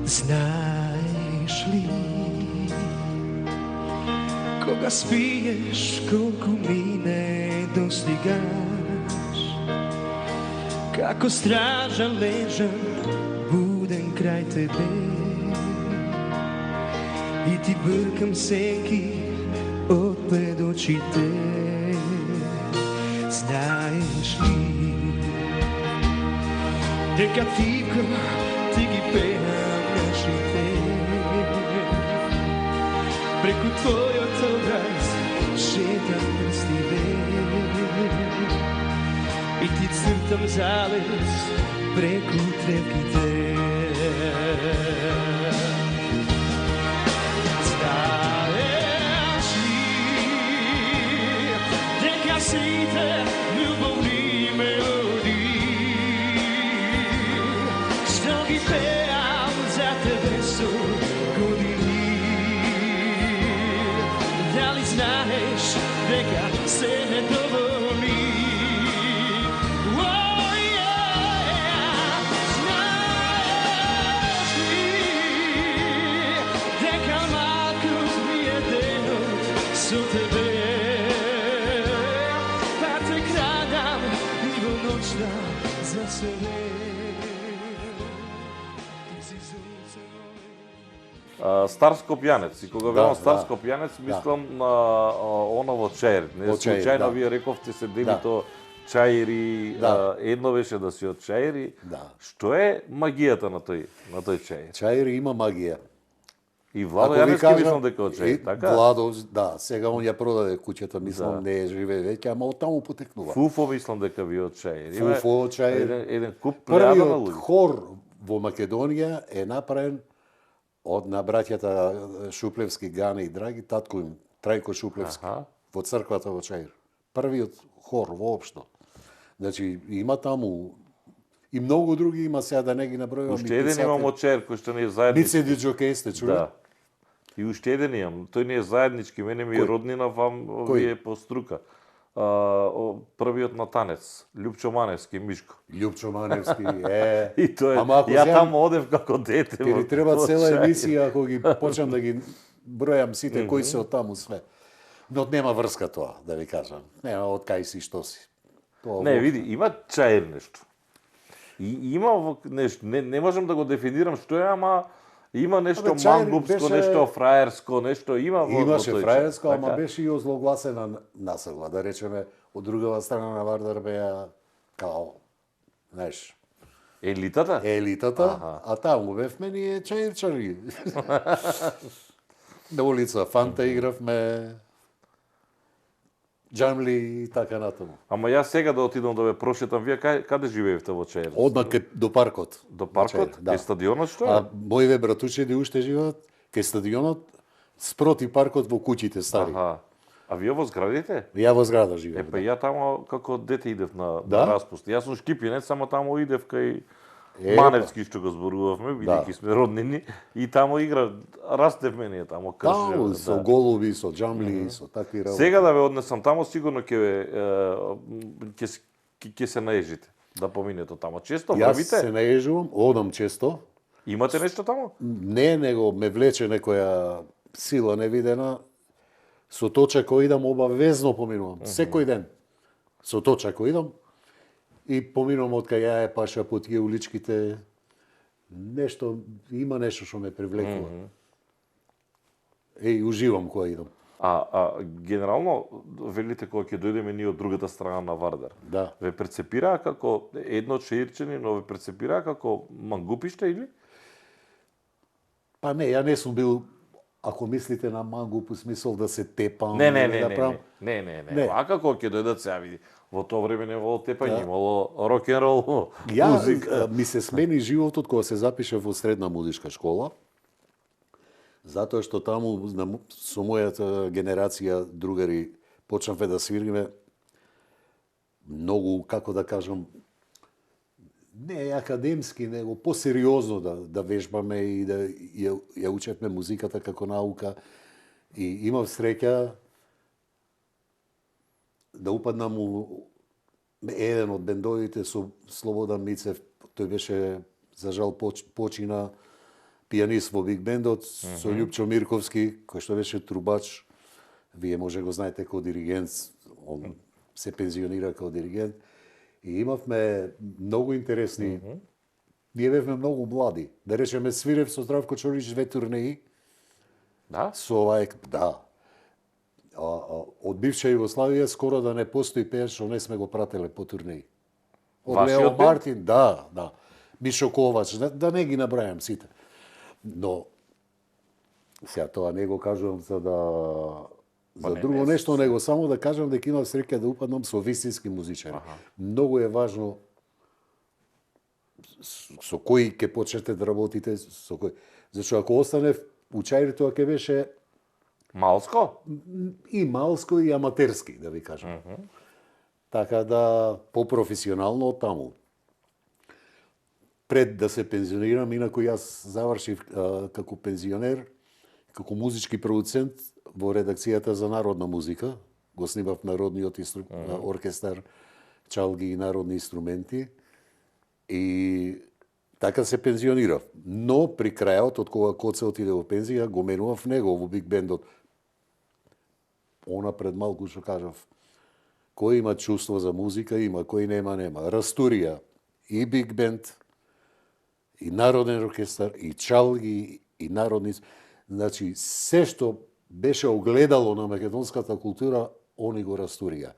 Знаеш ли, кога спиеш, колку ми не достигаш, како стража лежам, буден крај тебе, и ти бркам секи од пред очите. Знаеш ли, дека ти ги пеам нашите, преку твојот образ шетам прстиве, и ти цртам залез преку тревките. Знаеш ли, дека сите љубовни мелодии што ги пеам за тебе со години, дали знаеш дека се недоволни? Знаеш ли, дека малку ми е денот со тебе, па те крадам и во ноќта за себе. Стар Скопјанец. И кога велам Стар Скопјанец, мислам на она во Чаир. Не случајно вие рековте се дели то Чаири, едно беше да си од Чаири. Што е магијата на тој Чаир? Чаири има магија. И Владо Јаневски мислам дека од Чаир, така? Владо, сега он ја продаде куќата, мислам не живее веќе, ама од таму потекнува. Фуфо мислам дека ви од Чаир. Фуфо од Чаир. Еден куп плејада на Првиот луѓе. хор во Македонија е направен од на браќата Шуплевски, Гане и Драги, татко им, Трајко Шуплевски, во црквата во Чаир. Првиот хор воопшто. Значи, има таму и многу други има, сега да не ги набројувам. Уште еден имам од Чаир, кој што не е заеднички. Нице Диджокеј сте чули? Да. И уште еден имам. Тој не е заеднички, мене ми е роднина, вам ви е по струка. Првиот на танец, Љупчо Маневски, Мишко. Љупчо Маневски, е. И тоа е, ја таму одев како дете. Ти треба цела емисија, ако ги почнам да ги бројам сите кои се од таму све. Но нема врска тоа, да ви кажам. Нема од кај си, што си. Не, види, има Чаир нешто. И има нешто, не можам да го дефинирам што е, ама има нешто мангупско, нешто фраерско, нешто има во Имаше тој фраерско, Чаир, ама беше и озлогласена насагла, да речеме, од другава страна на Вардар беа као, знаеш, елитата? Елитата, а таму бевме ние чаирчари. На улица Фанта игравме, Джамли и така натаму. Ама јас сега да отидам да ве прошетам, вие каде живеевте во Чаир? Одма до паркот. До паркот? Да. Кај стадионот што е? А моите братучеди уште живеат кај стадионот, спроти паркот во куќите стари. А вие во зградите? Ја во зграда живеам. Па ја таму како дете идев на распуст. Јас сум шкипинец, само таму идев кај Маневски што го зборувавме, бидејќи сме роднини, и таму игра, растевме ние таму кршеве. Таму со голуби, со џамли, со такви работи. Сега да ве однесам таму, сигурно ќе се наежите да поминете таму. Често врвите? Јас се наежувам, одам често. Имате нешто таму? Не, него ме влече некоја сила невидена. Со точако идам, обавезно поминувам. Секој ден. Со точако идам. И поминувам од кај ја паша по тие уличките. Има нешто што ме привлекува. Уживам кога идам. Генерално, велите кога ќе дојдеме ние од другата страна на Вардар. Да. Ве перцепираа како едно чаирчени, но ве перцепираа како мангупиште или? Па не, ја не сум бил, ако мислите на мангуп, смисол да се тепам. Не. А како ќе дојдат сега види? Во тоа време не имало тепање, имало рок-н-рол, музика. Ми се смени животот кога се запиша во средна музичка школа, затоа што таму со мојата генерација другари почнавме да свириме многу, како да кажам, не академски, него посериозно да вежбаме и да ја учевме музиката како наука. И имав среќа да упаднам у еден од бендовите со Слободан Мицев, тој беше, за жал, почина пианист во биг бендот, со Љупчо Мирковски, кој што беше трубач. Вие може го знаете како диригент, он се пензионира како диригент. И имавме многу интересни. Ние бевме многу млади. Да речеме, свирев со Здравко Чорич 2 турнеи. Да? Со овај, да. Од бивша Југославија скоро да не постои пееш што не сме го прателе по турнеи. Од Вашиот Лео бенд? Мартин, да. Мишо Ковач, да не ги набрајам сите. Но, сега тоа не го кажувам за друго нешто, него само да кажам дека имав среќа да упаднам со вистински музичари. Многу е важно со кој ќе почнете да работите, со кој. Зашто ако остане у Чаир, тоа ќе беше Малско? и малско и аматерски, да ви кажам. Така да, попрофесионално од таму. Пред да се пензионирам, инаку јас завршив како пензионер, како музички продуцент во редакцијата за народна музика. Го снимав народниот оркестар, чалги и народни инструменти. И така се пензионирав. Но при крајот, од кога Коце отиде во пензија, го менував него во биг бендот. Она пред малку што кажав. Кој има чувство за музика, има, кој нема. Растурија и биг бенд, и народен оркестар, и чалги, и народни. Значи, се што беше огледало на македонската култура, они го растурија.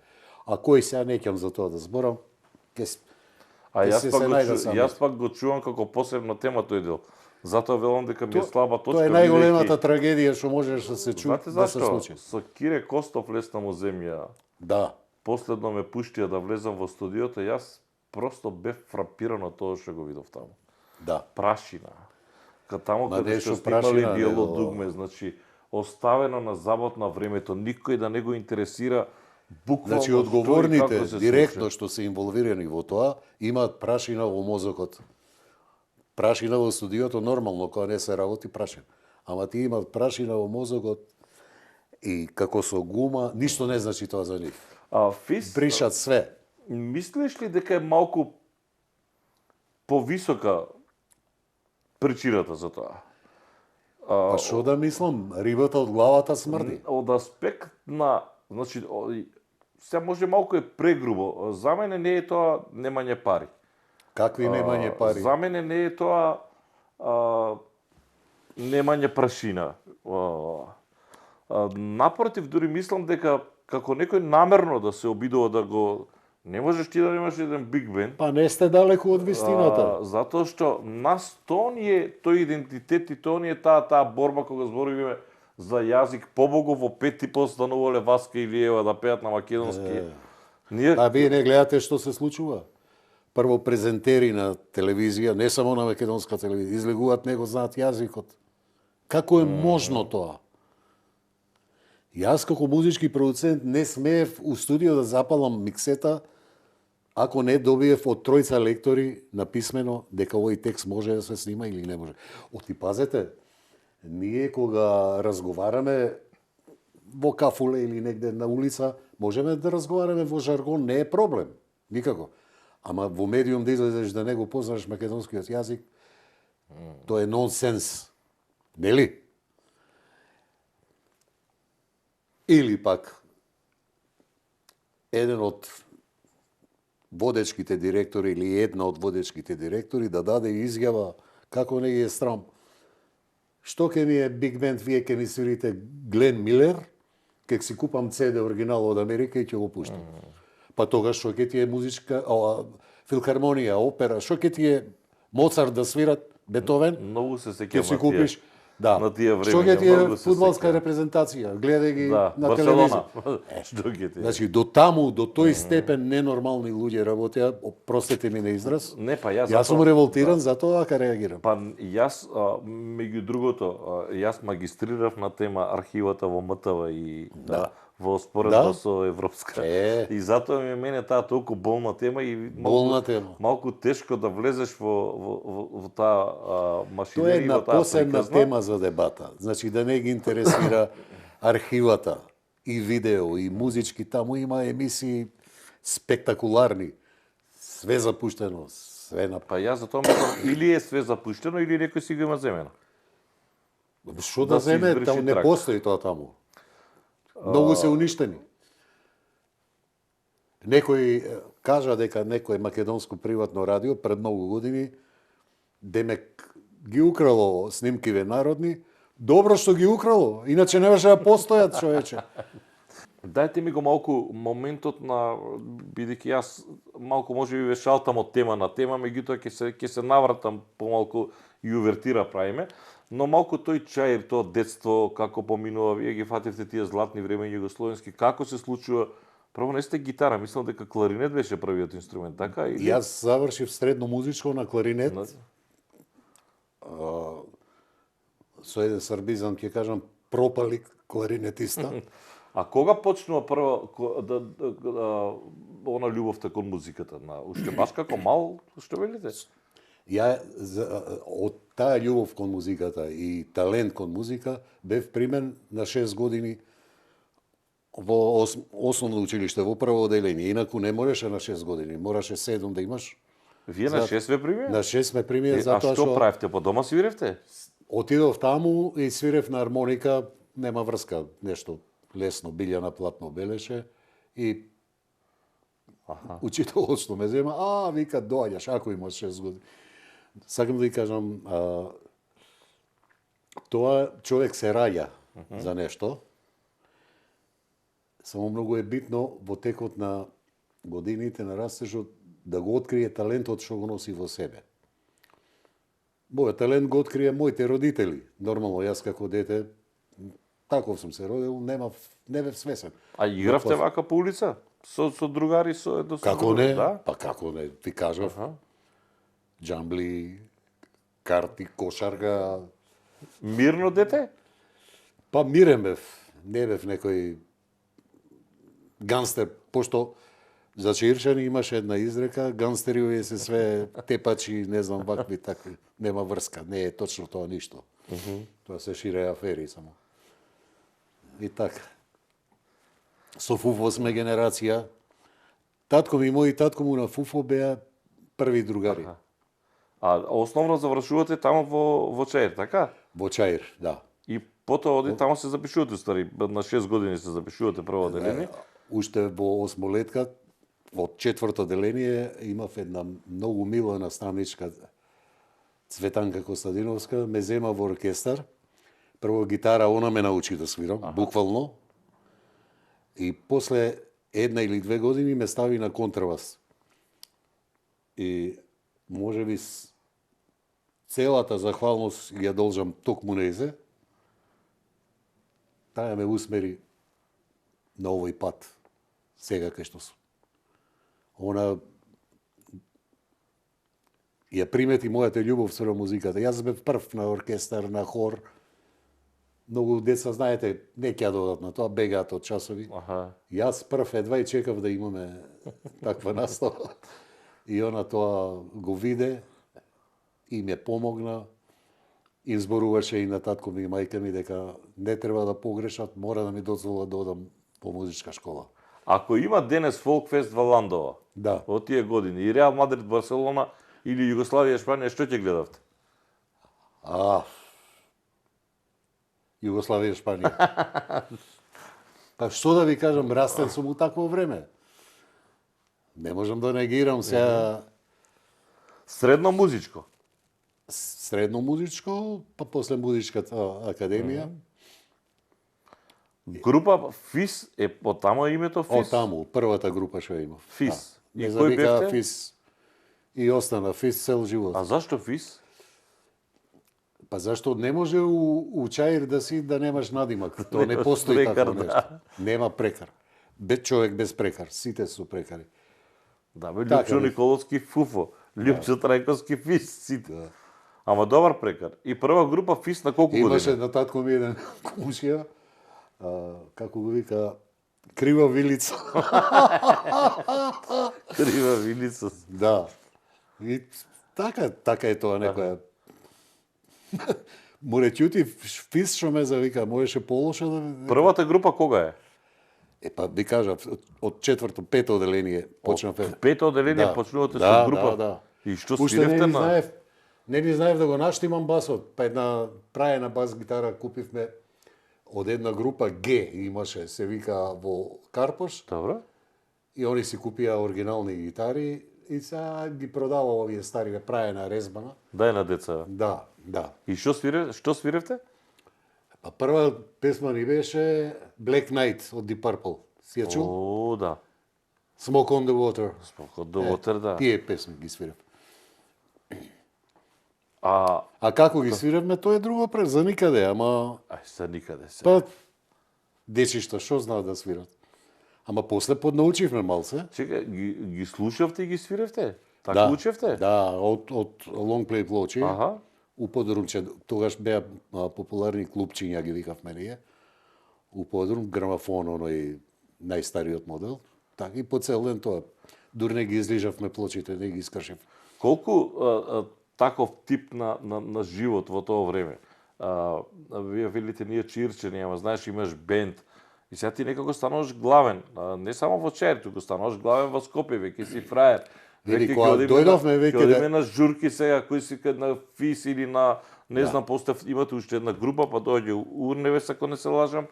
А кој сега неќам за тоа да зборам, јас пак го чувам како посебна тема тој дел. Затоа велам дека ми е слаба точка. Тоа е најголемата трагедија што можеш да се чуе, да се случи. Со Кире Костов лесна му земја. Да. Последно ме пуштија да влезам во студиото, јас просто бев фрапиран од тоа што го видов таму. Да. Прашина. Таму каде што снимали Биело дугме, значи оставено на забот на времето, никој да не го интересира буквално. Значи одговорните директно што се инволвирани во тоа имаат прашина во мозокот. Прашина во студиото нормално кога не се работи прашина. Ама ти имаат прашина во мозокот и како со гума, ништо не значи тоа за нив. Бришат све. Мислиш ли дека е малку повисока причината за тоа? Па што да мислам, рибата од главата смрди. Од аспект на, значи, сега може малку е прегрубо. За мене не е тоа немање пари. Какви немање пари? За мене не е тоа немање прашина. Напротив, дури мислам дека како некој намерно да се обидува да го... Не можеш ти да немаш еден биг бенд. Па не сте далеку од вистината. Затоа што нас тоа ни е тој идентитет и тоа ни е таа борба кога збориме за јазик побого во пети постанувале Васка Илиева да пеат на македонски. А вие не гледате што се случува? Прво презентери на телевизија, не само на македонска телевизија, излегуваат него знаат јазикот. Како е можно тоа? Јас како музички продуцент не смеев у студио да запалам миксета ако не добиев од тројца лектори написмено дека овој текст може да се снима или не може. Оти пазете, ние кога разговараме во кафуле или негде на улица, можеме да разговараме во жаргон, не е проблем, никако. Ама во медиум да излезеш да не го познаш македонскиот јазик, тоа е нонсенс. Нели? Или пак еден од водечките директори или една од водечките директори да даде изјава како не е срам. Што ке ми е биг бенд, вие ке ми свирите Глен Милер, ке си купам CD оригинал од Америка и ќе го пуштам. Па тогаш што ке ти е музичка, филхармонија, опера, што ке ти е Моцарт да свират, Бетовен? Многу се сеќавам. Ке си купиш на тие време. Што ќе ти е фудбалска репрезентација? Гледај ги на телевизија. Што ќе ти е? Значи до таму, до тој степен ненормални луѓе работеа, простете ми на израз. Не, па јас сум револтиран затоа дека реагирам. Па јас меѓу другото, јас магистрирав на тема архивата во МТВ и во споредба со европска. И затоа ми мене таа толку болна тема и малку тешко да влезеш во таа машинерија. Тоа е една посебна тема за дебата. Значи да не ги интересира архивата и видео и музички, таму има емисии спектакуларни. Све запуштено, све на... Па јас затоа мислам или е све запуштено или некој си го има земено. Што да земе, таму не постои тоа таму. Многу се уништени. Некој кажа дека некој македонско приватно радио пред многу години демек ги украло снимкиве народни, добро што ги украло, иначе не беше да постојат, човече. Дајте ми го малку моментот на, бидејќи јас малку може би ве шалтам од тема на тема, меѓутоа ќе се навратам помалку и увертира правиме, но малку тој чаир, тоа детство, како поминува, вие ги фативте тие златни времења југословенски, како се случува? Прво не сте гитара, мислам дека кларинет беше првиот инструмент, така? Или... Јас завршив средно музичко на кларинет. Со еден сарбизам ќе кажам пропали кларинетиста. А кога почнува прво она љубовта кон музиката? Уште баш како мал, што велите? Ја од таа љубов кон музиката и талент кон музика бев примен на 6 години во основно училиште, во прво оделение. Инаку не можеше на 6 години, мораше 7 да имаш. Вие на 6 ве примија? На 6 ме примија затоа што... А што правевте? По дома свиревте? Отидов таму и свирев на армоника, нема врска, нешто лесно, билјана платно белеше и учителот што ме зема, вика, доаѓаш, ако имаш 6 години. Сакам да ви кажам, тоа човек се раѓа за нешто, само многу е битно во текот на годините на растежот да го открие талентот што го носи во себе. Мојот талент го открие моите родители. Нормално, јас како дете, таков сум се родил, не бев свесен. А игравте вака по улица? Со другари, со едно со Како не? Да? Па како не? Ти кажав. Джамбли, карти, кошарка. Мирно дете? Па мирен бев. Не бев некој ганстер, пошто за Чирчани имаше една изрека, ганстери овие се све тепачи, не знам, вакви, такви, нема врска, не е точно тоа ништо. Тоа се шире афери само. И така. Со Фуфо сме генерација. Татко ми и мој татко му на Фуфо беа први другари. А основно завршувате тамо во Чаир, така? Во Чаир, да. И потоа оди тамо се запишувате, стари, на 6 години се запишувате прво оделение? Уште во осмолетка, во 4-то деление, имав една многу мила наставничка, Цветанка Костадиновска, ме зема во оркестар. Прво гитара, она ме научи да свирам, буквално. И после 1 или 2 години ме стави на контрабас. И може би целата захвалност ја должам токму нејзе. Таа ме усмери на овој пат, сега кај што сум. Она ја примети мојата љубов со музиката. Јас бев прв на оркестар, на хор. Многу деца, знаете, не ќе додат на тоа, бегаат од часови. Јас прв едва и чекав да имаме таква настава. И она тоа го виде и ме помогна. И зборуваше и на татко ми и мајка ми дека не треба да погрешат, мора да ми дозволат да одам по музичка школа. Ако има денес Фолкфест во Ландова, да, во тие години, и Реал Мадрид, Барселона или Југославија, Шпанија, што ќе гледавте? Југославија, Шпанија. Па што да ви кажам, растен сум у такво време. Не можам да негирам сега. Средно музичко? Средно музичко, па после музичката академија. Група ФИС е од тамо името ФИС? Од тамо, првата група што имав. ФИС. И кој бевте? ФИС. И остана ФИС цел живот. А зашто ФИС? Па зашто не може у Чаир да си да немаш надимак. Тоа не постои такво нешто. Нема прекар. Човек без прекар, сите су прекари. Да, бе, Лјупчо Николовски Фуфо, Лјупчо Трајковски ФИС, сите. Ама добар прекар. И прва група ФИС на колку години? Имаше на татко ми еден комшија, како го вика, Крива вилица. Крива вилица. Да. И така е тоа некоја. Мореќути ФИС што ме завика, можеше полошо да... Првата група кога е? Па ви кажав, од 4-то, 5-то оделение почнав. 5-то оделение почнувате со група? Да. И што Уште свиревте не Не ни знаев да го наштимам басот, па една праена бас гитара купивме од една група Г имаше, се вика во Карпош. Добро. И они си купија оригинални гитари и сега ги продава овие стари праена резбана. Дај на деца. Да, да. И што свиревте? Па прва песма ни беше Black Knight од Deep Purple. Си ја чул? О, да. Smoke on the Water. Smoke on the Water, да. Тие песми ги свирев. А како ги свиревме, тоа е друго за никаде, ама... за никаде се. Па, дечишта, што знаат да свират? Ама после поднаучивме малце. Чека, ги слушавте и ги свиревте? Така учевте? Да, од long play плочи. Аха. У подрумче, тогаш беа популарни клубчиња, ги викавме ние. У подрум, грамафон, оној најстариот модел. Така и по цел ден тоа. Дури не ги излижавме плочите, не ги искршив. Колку таков тип на живот во тоа време? Вие велите ние чирчени, ама знаеш имаш бенд. И сега ти некако стануваш главен, не само во Чаир, туку стануваш главен во Скопје, веќе си фраер. Веќе кога дојдовме веќе да на журки сега кои си на ФИС или на не знам после имате уште една група па доаѓа Урневес ако не се лажам.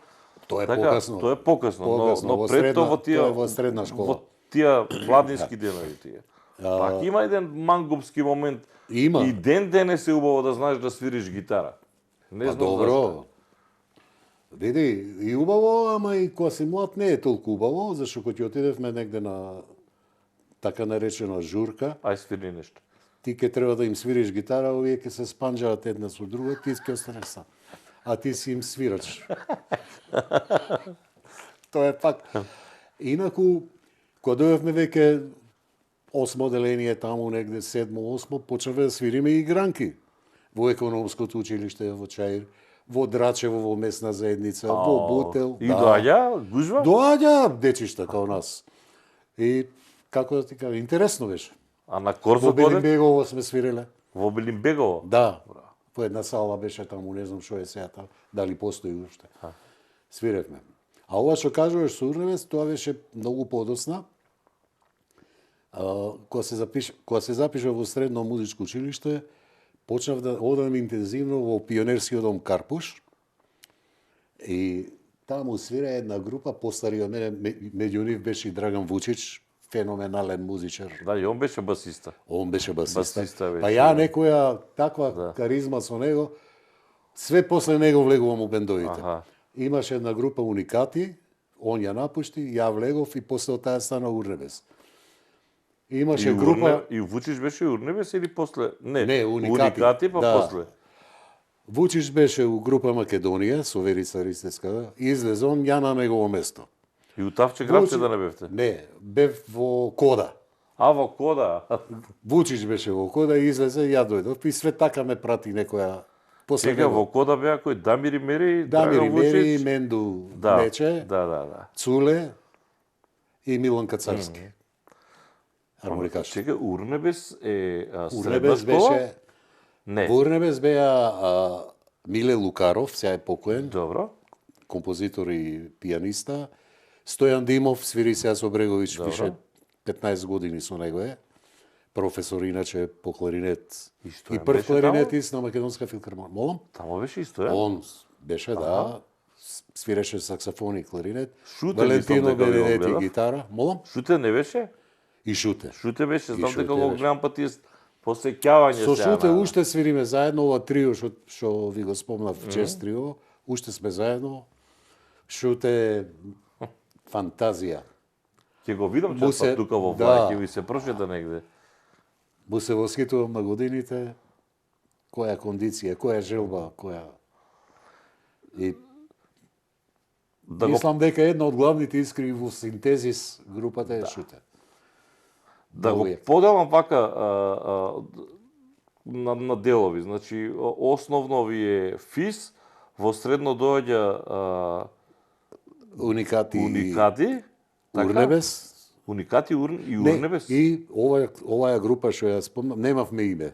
Тоа е покасно. Тоа е покасно, но пред тоа во средна школа. Во тие младински денови тие. Пак има еден мангупски момент. Има. И ден денес е убаво да знаеш да свириш гитара. Не знам добро. Види, и убаво, ама и кога си млад не е толку убаво, зашто кога ќе отидевме негде на така наречена журка, ај свири нешто. Ти ќе треба да им свириш гитара, овие ќе се спанџаат една со друга, ти ќе останеш сам. А ти си им свирач. Тоа е пак. Инаку, кога дојавме веќе 8 деление таму негде 7-8, почнавме да свириме игранки во економското училиште во Чаир, во Драчево, во местна заедница, во Бутел. И доаѓа гужва? Доаѓа дечишта као нас. И како да ти кажам, интересно беше. А на Корзо во Белимбегово сме свиреле. Во Белимбегово? Да. По една сала беше таму, не знам што е сега таму, дали постои уште. Свиревме. А ова што кажуваш со Урневес, тоа беше многу подосна. Кога се запишав во средно музичко училиште, почнав да одам интензивно во пионерскиот дом Карпуш. И таму свира една група, постари од мене, меѓу нив беше и Драган Вучич, феноменален музичар. Да, и он беше басиста. Он беше басиста. Беше, па ја некоја таква каризма со него, све после него влегувам у бендовите. Имаше една група Уникати, он ја напушти, ја влегов и после од таа стана Урневес. Имаше група... И Вучич беше Урневес или после? Не, Уникати па после. Вучич беше у група Македонија, со Верица Ристевска, и излезе он ја на негово место. И у Тавче гравче да не бевте? Не, бев во Кода. А, во Кода? Вучич беше во Кода и излезе, ја дојдов. И све така ме прати некоја... Сега во Кода беа кој? Дамири Мери, Дамири Мери, Менду Мече, Цуле и Милан Кацарски. Хармоникаш. Чека, Урнебес е средна школа? Беше... Не. Во Урнебес беа Миле Лукаров, сега е покоен. Добро. Композитор и пианиста. Стојан Димов, свири сега со Брегович, пише 15 години со него е. Професор иначе по кларинет. И прв кларинетист на Македонска филхармонија. Молам? Тамо беше и Стојан? Он беше, да. Свиреше саксофон и кларинет. Шуте Валентино Бенедети гитара. Молам? Шуте не беше? И Шуте. Шуте беше, знам дека го гледам пати посеќавање со Шуте уште свириме заедно, ова трио што ви го спомнав, чест трио, уште сме заедно. Шуте фантазија. Ќе го видам често тука во влај, ќе ви се прошета негде. Му се восхитувам на годините, која кондиција, која желба, која... И мислам дека една од главните искри во синтезис групата е Шуте. Да го поделам вака на делови. Значи, основно ви е ФИС, во средно доаѓа Уникати, Урнебес. Уникати и Урнебес? И оваа група што ја спомнам, немавме име.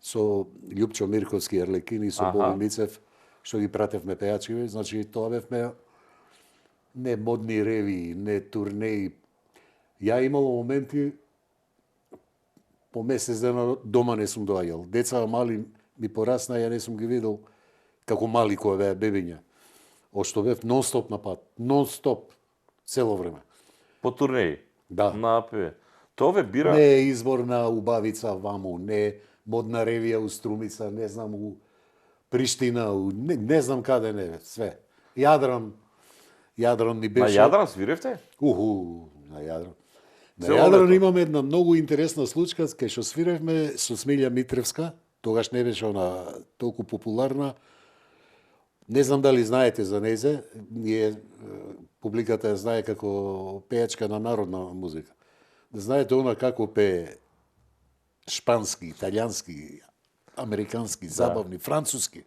Со Љупчо Мирковски Арлекини, со Боби Мицев, што ги пратевме пејачиве, значи тоа бевме не модни реви, не турнеи. Ја имало моменти по месец дена дома не сум доаѓал. Деца мали ми порасна, ја не сум ги видел како мали кои беа бебиња. Од што бев нон-стоп на пат, нон-стоп, цело време. По турнеи? Да. На АПВ. Тоа ве бира... Не е избор на убавица ваму, не модна ревија у Струмица, не знам у Приштина, не знам каде не, све. Јадран ни беше... На Јадран свиревте? На Јадран. На Цело Јадран лето. имаме една многу интересна случка, кај што свиревме со Смилја Митревска, тогаш не беше она толку популарна. Не знам дали знаете за незе, ние публиката ја знае како пејачка на народна музика. Да знаете она како пее шпански, италијански, американски, забавни, француски.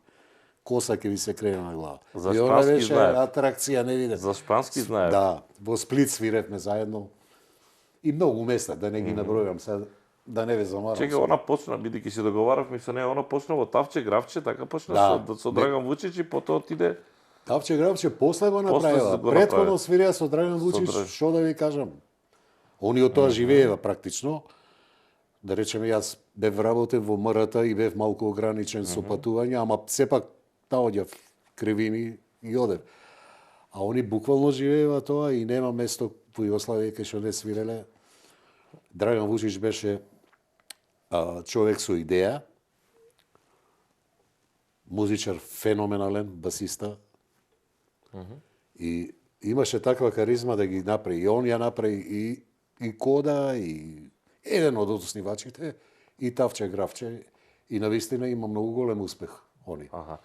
Коса ќе ви се крене на глава. За И она шпански беше знаев. атракција невидена. За шпански знаев. Да, во Сплит свиревме заедно. И многу места, да не ги набројам сега, да не ве замарам. Чека, она почна, бидејќи се договаравме со неја, она почна во Тавче Гравче, така почна со Драган Вучич и потоа отиде... Тавче Гравче после го направила. го Претходно направи. свирија со Драган Вучич, што да ви кажам. Они од тоа живеева практично. Да речеме, јас бев работен во МРТ и бев малку ограничен со патување, ама сепак наоѓав кривини и одев. А они буквално живеева тоа и нема место во Југославија кај што не свиреле. Драган Вучич беше човек со идеја, музичар феноменален, басиста. И имаше таква каризма да ги направи. И он ја направи и Кода, и еден од основачите, и Тавче Гравче. И навистина има многу голем успех, они. Аха.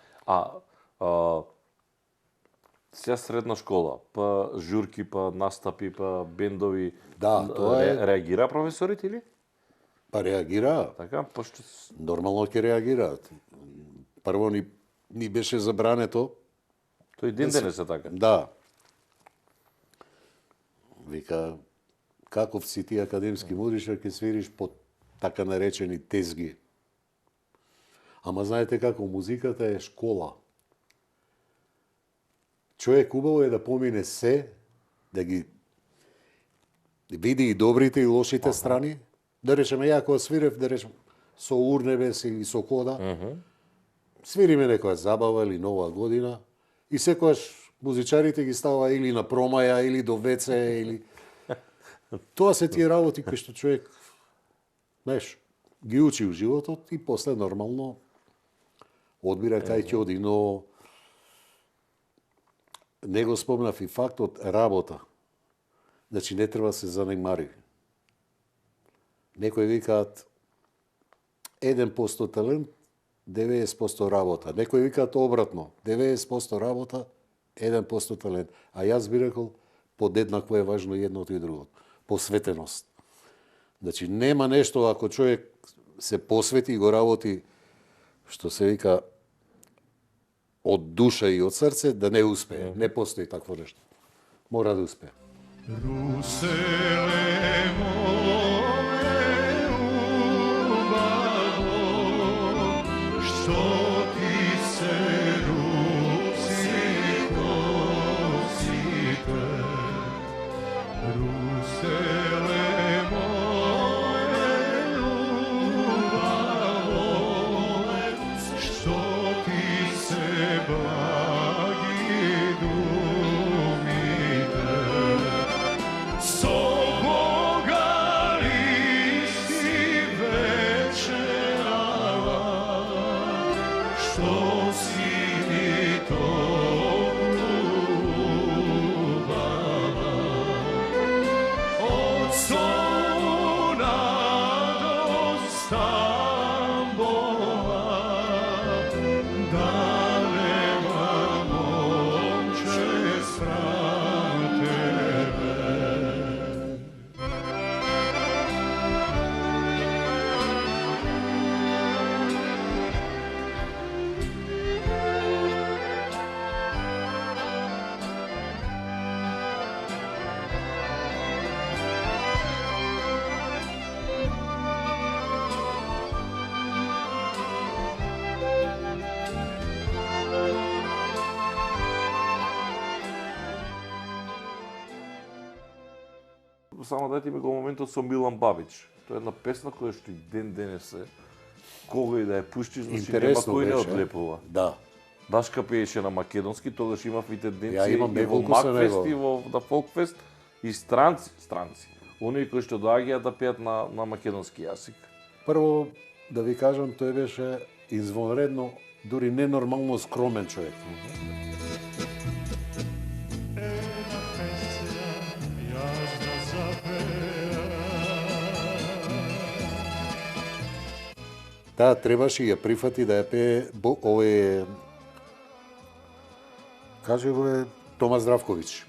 Сега средна школа, па журки, па настапи, па бендови. Да, тоа е. Реагира професорите или? Па реагираат. Така, пошто... Нормално ќе реагираат. Прво ни беше забрането. Тој ден денес е така. Да. Вика, каков си ти академски музичар, ќе свириш по така наречени тезги. Ама знаете како, музиката е школа. Човек убаво е да помине се, да ги види и добрите и лошите страни. Да речеме, ја кога свирев, да речеме, со Урнебес или со Кода, свириме некоја забава или нова година и секојаш музичарите ги става или на промаја, или до ВЦ, или... Тоа се тие работи кои што човек, знаеш, ги учи у животот и после нормално одбира кај ќе оди, но не го спомнав и фактот работа. Значи не треба да се занимари. Некои викаат 1% талент, 90% работа. Некои викаат обратно, 90% работа, 1% талент. А јас би рекол, подеднакво е важно едното и другото. Посветеност. Значи, нема нешто ако човек се посвети и го работи, што се вика, од душа и од срце, да не успее. Не постои такво нешто. Мора да успее. Руселе моје убаво, што ти се руси косите. Руселе моје убаво, што ти се благи думите. Со Бога листи вечерава, што си ми толкувала. Од Солуна до Стамбола, далема момче срам тебе. само дайте ми го моментот со Милан Бабич. Тоа е една песна која што и ден денес е кога и да ја пуштиш, значи нема кој не одлепува. Да. Дашка пееше на македонски, тогаш имав и тенденција Ја имам и во неколку со Макфест него. и во на Фолкфест и странци, оние кои што доаѓаат да пеат на македонски јазик. Прво, да ви кажам, тој беше извонредно, дури ненормално скромен човек. Таа требаше ја прифати да ја пее овој кажи го е Тома Здравковиќ.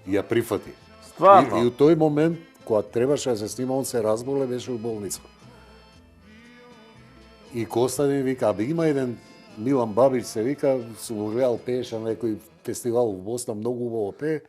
Ја прифати. Стварно? И у тој момент кога требаше да се снима, он се разболе, беше у болница. И Костадин вика, абе има еден Милан Бабич се вика, сум го гледал пееше на некој фестивал во Босна, многу убаво пее.